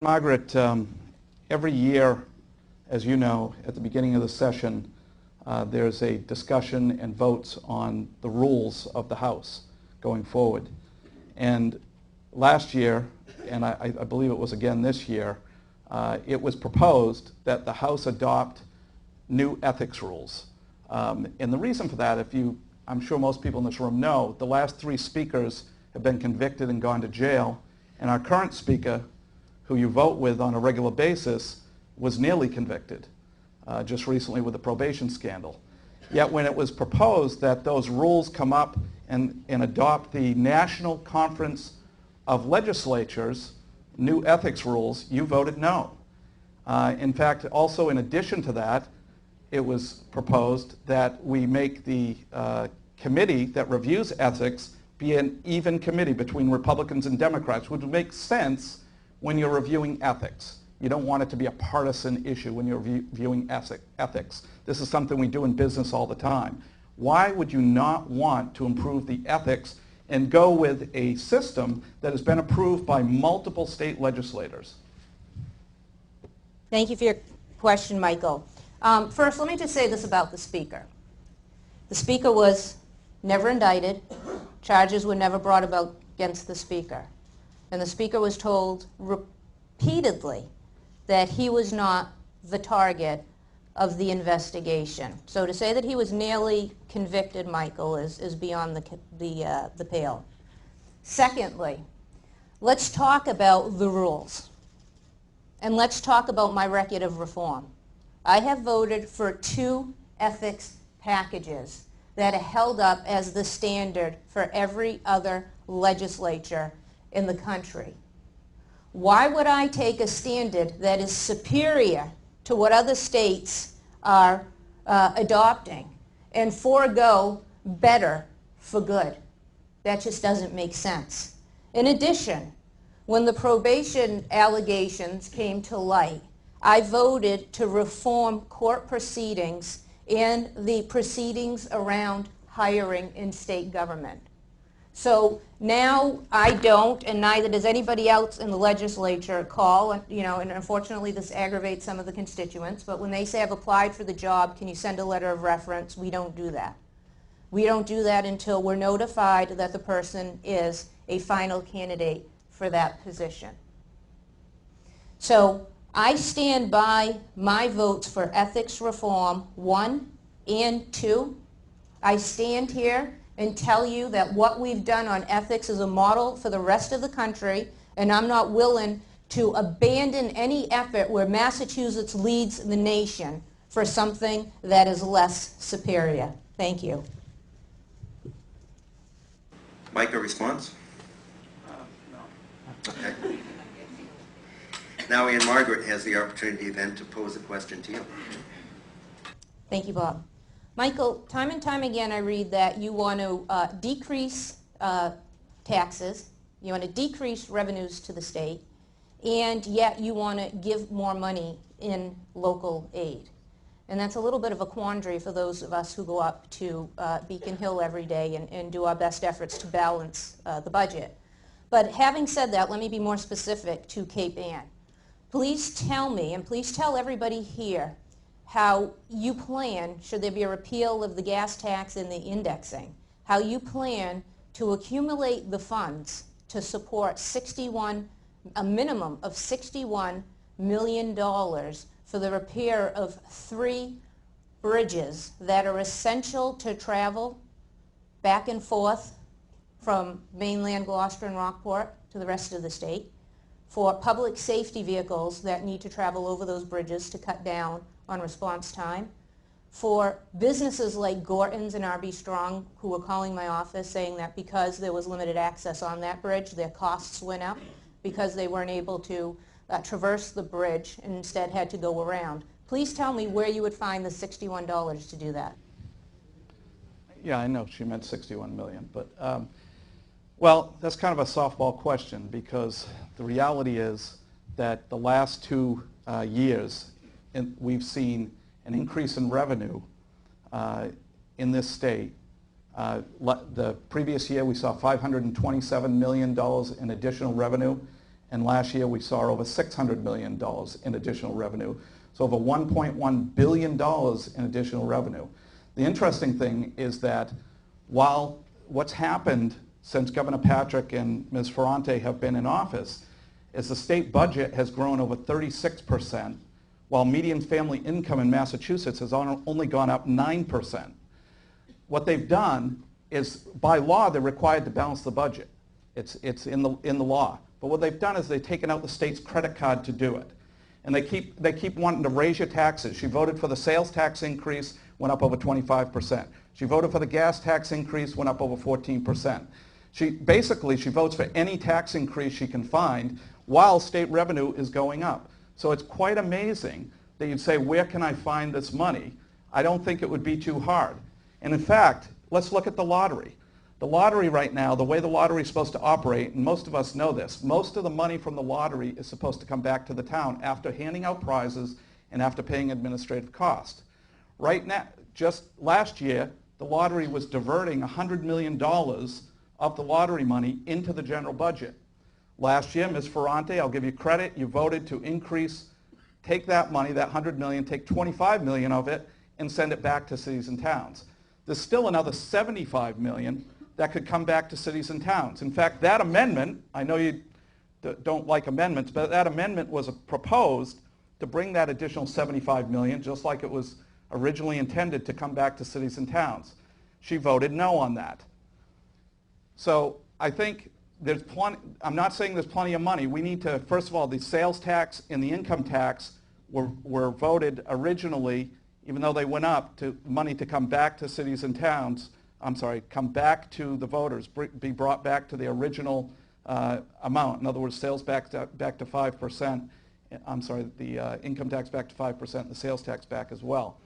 Margaret, every year, as you know, at the beginning of the session, there's a discussion and votes on the rules of the House going forward. And last year, and I believe it was again this year, it was proposed that the House adopt new ethics rules. And the reason for that, I'm sure most people in this room know, the last 3 speakers have been convicted and gone to jail, and our current speaker, who you vote with on a regular basis, was nearly convicted just recently with the probation scandal. Yet when it was proposed that those rules come up and adopt the National Conference of Legislatures new ethics rules, you voted no. In fact, also in addition to that, it was proposed that we make the committee that reviews ethics be an even committee between Republicans and Democrats, which would make sense when you're reviewing ethics. You don't want it to be a partisan issue when you're viewing ethics. This is something we do in business all the time. Why would you not want to improve the ethics and go with a system that has been approved by multiple state legislators? Thank you for your question, Michael. First, let me just say this about the Speaker. The Speaker was never indicted. Charges were never brought about against the Speaker. And the Speaker was told repeatedly that he was not the target of the investigation. So to say that he was nearly convicted, Michael, is beyond the pale. Secondly, let's talk about the rules. And let's talk about my record of reform. I have voted for 2 ethics packages that are held up as the standard for every other legislature in the country. Why would I take a standard that is superior to what other states are adopting and forego better for good? That just doesn't make sense. In addition, when the probation allegations came to light, I voted to reform court proceedings and the proceedings around hiring in state government. So now I don't, and neither does anybody else in the legislature call, and unfortunately this aggravates some of the constituents, but when they say I've applied for the job, can you send a letter of reference? We don't do that. We don't do that until we're notified that the person is a final candidate for that position. So I stand by my votes for ethics reform 1 and 2. I stand here and tell you that what we've done on ethics is a model for the rest of the country, and I'm not willing to abandon any effort where Massachusetts leads the nation for something that is less superior. Thank you. Mike, a response? No. Okay. Now Ann-Margaret has the opportunity then to pose a question to you. Thank you, Bob. Michael, time and time again I read that you want to decrease taxes, you want to decrease revenues to the state, and yet you want to give more money in local aid. And that's a little bit of a quandary for those of us who go up to Beacon Hill every day and do our best efforts to balance the budget. But having said that, let me be more specific to Cape Ann. Please tell me, and please tell everybody here, how you plan, should there be a repeal of the gas tax and the indexing, how you plan to accumulate the funds to support a minimum of $61 million for the repair of 3 bridges that are essential to travel back and forth from mainland Gloucester and Rockport to the rest of the state, for public safety vehicles that need to travel over those bridges to cut down on response time, for businesses like Gorton's and R.B. Strong who were calling my office saying that because there was limited access on that bridge, their costs went up because they weren't able to traverse the bridge and instead had to go around. Please tell me where you would find the $61 to do that. Yeah, I know she meant 61 million, but well, that's kind of a softball question because the reality is that the last 2 years we've seen an increase in revenue in this state. The previous year we saw $527 million in additional revenue, and last year we saw over $600 million in additional revenue. So over $1.1 billion in additional revenue. The interesting thing is that while what's happened since Governor Patrick and Ms. Ferrante have been in office is the state budget has grown over 36%, while median family income in Massachusetts has only gone up 9%. What they've done is, by law, they're required to balance the budget. It's in the law. But what they've done is they've taken out the state's credit card to do it. And they keep wanting to raise your taxes. She voted for the sales tax increase, went up over 25%. She voted for the gas tax increase, went up over 14%. She votes for any tax increase she can find while state revenue is going up. So it's quite amazing that you'd say, where can I find this money? I don't think it would be too hard. And in fact, let's look at the lottery. The lottery right now, the way the lottery is supposed to operate, and most of us know this, most of the money from the lottery is supposed to come back to the town after handing out prizes and after paying administrative cost. Right now, just last year, the lottery was diverting $100 million of the lottery money into the general budget. Last year, Ms. Ferrante, I'll give you credit, you voted to take that money, that $100 million, take $25 million of it, and send it back to cities and towns. There's still another $75 million that could come back to cities and towns. In fact, that amendment, I know you don't like amendments, but that amendment was proposed to bring that additional $75 million, just like it was originally intended, to come back to cities and towns. She voted no on that. So I think there's plenty, I'm not saying there's plenty of money. We need to, first of all, the sales tax and the income tax were voted originally, even though they went up, to money to come back to cities and towns, come back to the voters, be brought back to the original amount. In other words, sales back to 5%, the income tax back to 5%, and the sales tax back as well.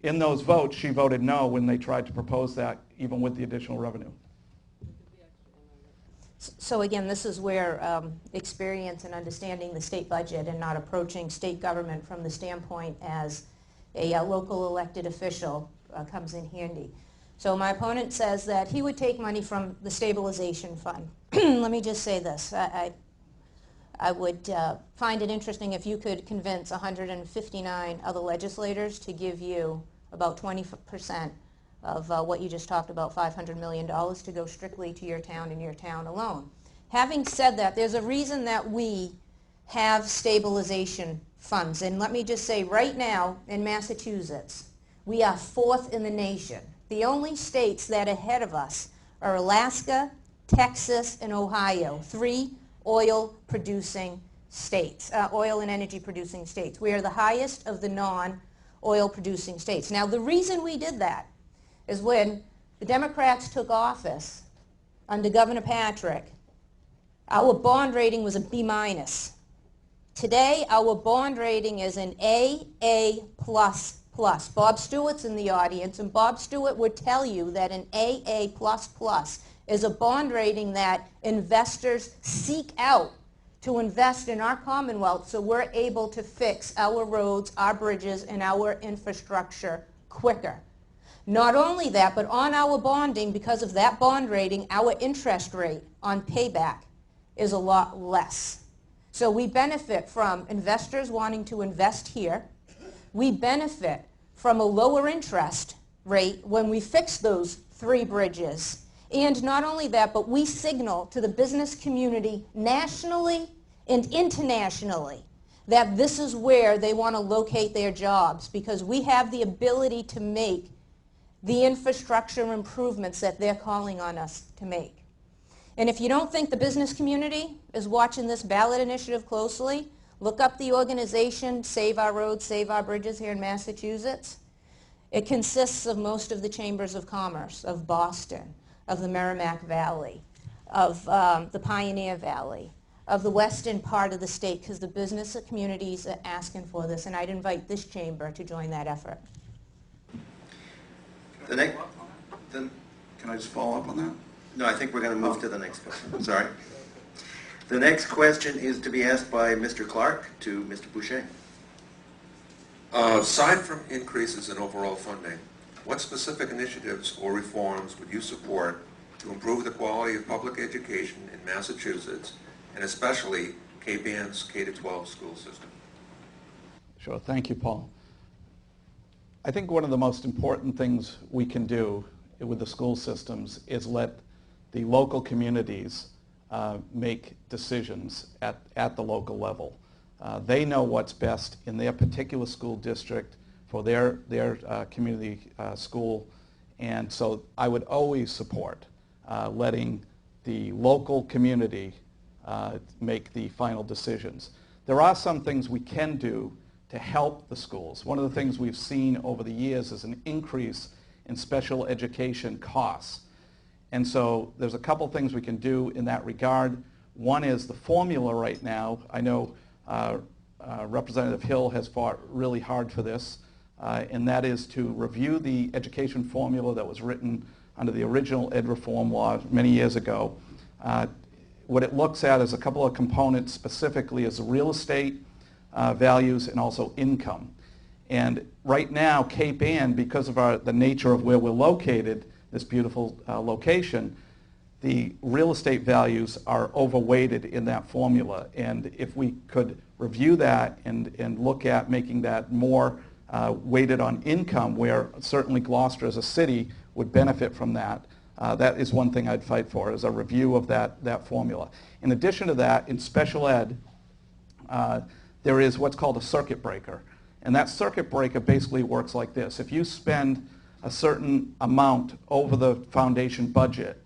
In those votes, she voted no when they tried to propose that, even with the additional revenue. So again, this is where experience and understanding the state budget and not approaching state government from the standpoint as a local elected official comes in handy. So my opponent says that he would take money from the stabilization fund. Let me just say this. I would find it interesting if you could convince 159 other legislators to give you about 20% of what you just talked about, $500 million, to go strictly to your town and your town alone. Having said that, there's a reason that we have stabilization funds. And let me just say, right now in Massachusetts, we are 4th in the nation. The only states that are ahead of us are Alaska, Texas, and Ohio, 3 oil-producing states, oil and energy-producing states. We are the highest of the non-oil-producing states. Now, the reason we did that is when the Democrats took office under Governor Patrick, our bond rating was a B-. Today, our bond rating is an AA++. Bob Stewart's in the audience, and Bob Stewart would tell you that an AA++ is a bond rating that investors seek out to invest in our Commonwealth so we're able to fix our roads, our bridges, and our infrastructure quicker. Not only that, but on our bonding, because of that bond rating, our interest rate on payback is a lot less. So we benefit from investors wanting to invest here. We benefit from a lower interest rate when we fix those 3 bridges. And not only that, but we signal to the business community nationally and internationally that this is where they want to locate their jobs, because we have the ability to make the infrastructure improvements that they're calling on us to make. And if you don't think the business community is watching this ballot initiative closely, look up the organization Save Our Roads, Save Our Bridges here in Massachusetts. It consists of most of the chambers of commerce of Boston, of the Merrimack Valley, of the Pioneer Valley, of the western part of the state, because the business communities are asking for this, and I'd invite this chamber to join that effort. Can I just follow up on that? No, I think we're going to move to the next question. Sorry. The next question is to be asked by Mr. Clark to Mr. Boucher. Aside from increases in overall funding, what specific initiatives or reforms would you support to improve the quality of public education in Massachusetts and especially Cape Ann's K-12 school system? Sure, thank you, Paul. I think one of the most important things we can do with the school systems is let the local communities make decisions at the local level. They know what's best in their particular school district for their community school, and so I would always support letting the local community make the final decisions. There are some things we can do to help the schools. One of the things we've seen over the years is an increase in special education costs. And so there's a couple things we can do in that regard. One is the formula right now. I know Representative Hill has fought really hard for this, and that is to review the education formula that was written under the original ed reform law many years ago. What it looks at is a couple of components, specifically as real estate values and also income. And right now, Cape Ann, because of the nature of where we're located, this beautiful location, the real estate values are overweighted in that formula. And if we could review that and look at making that more weighted on income, where certainly Gloucester as a city would benefit from that, that is one thing I'd fight for, is a review of that formula. In addition to that, in special ed, there is what's called a circuit breaker. And that circuit breaker basically works like this. If you spend a certain amount over the foundation budget,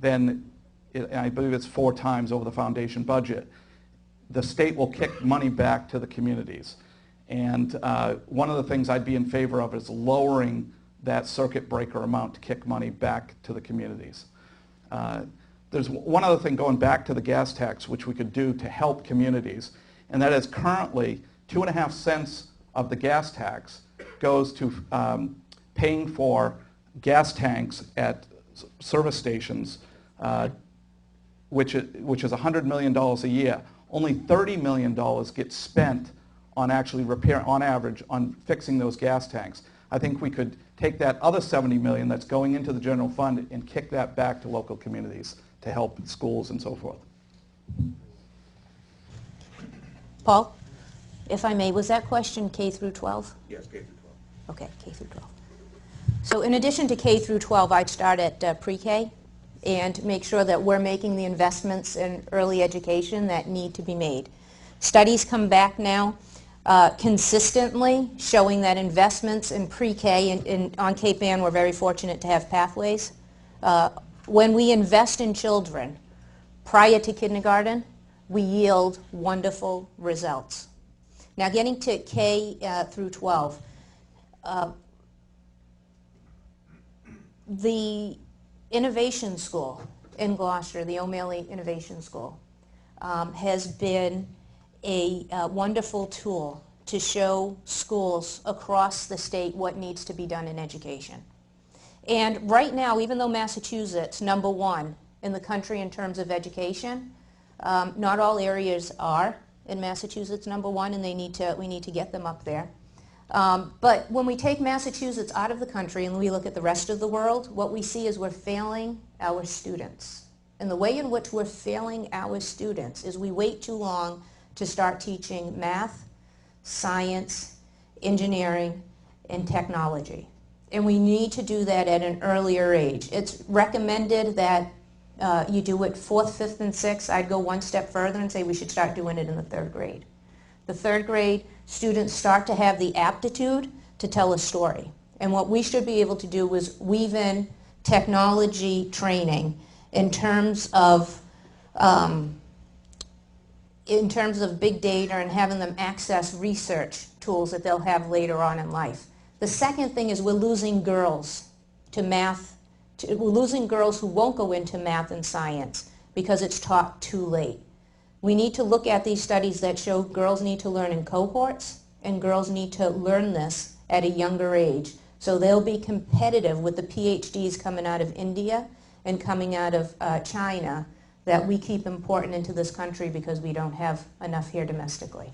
then I believe it's 4 times over the foundation budget, the state will kick money back to the communities. And one of the things I'd be in favor of is lowering that circuit breaker amount to kick money back to the communities. There's one other thing going back to the gas tax which we could do to help communities, and that is currently 2.5 cents of the gas tax goes to paying for gas tanks at service stations, which is $100 million a year. Only $30 million gets spent on actually on average, on fixing those gas tanks. I think we could take that other $70 million that's going into the general fund and kick that back to local communities to help schools and so forth. Paul, if I may, was that question K through 12? Yes, K-12. Okay, K through 12. So in addition to K through 12, I'd start at pre-K and make sure that we're making the investments in early education that need to be made. Studies come back now consistently showing that investments in pre-K, and on Cape Ann we're very fortunate to have pathways. When we invest in children prior to kindergarten, we yield wonderful results. Now getting to K through 12, the Innovation School in Gloucester, the O'Malley Innovation School, has been a wonderful tool to show schools across the state what needs to be done in education. And right now, even though Massachusetts #1 in the country in terms of education, not all areas are in Massachusetts #1, and we need to get them up there. But when we take Massachusetts out of the country and we look at the rest of the world, what we see is we're failing our students. And the way in which we're failing our students is we wait too long to start teaching math, science, engineering, and technology. And we need to do that at an earlier age. It's recommended that you do it 4th, 5th, and 6th. I'd go one step further and say we should start doing it in the 3rd grade. The 3rd grade, students start to have the aptitude to tell a story. And what we should be able to do is weave in technology training in terms of big data and having them access research tools that they'll have later on in life. The second thing is we're losing girls to math. We're losing girls who won't go into math and science because it's taught too late. We need to look at these studies that show girls need to learn in cohorts, and girls need to learn this at a younger age. So they'll be competitive with the PhDs coming out of India and coming out of China that we keep important into this country because we don't have enough here domestically.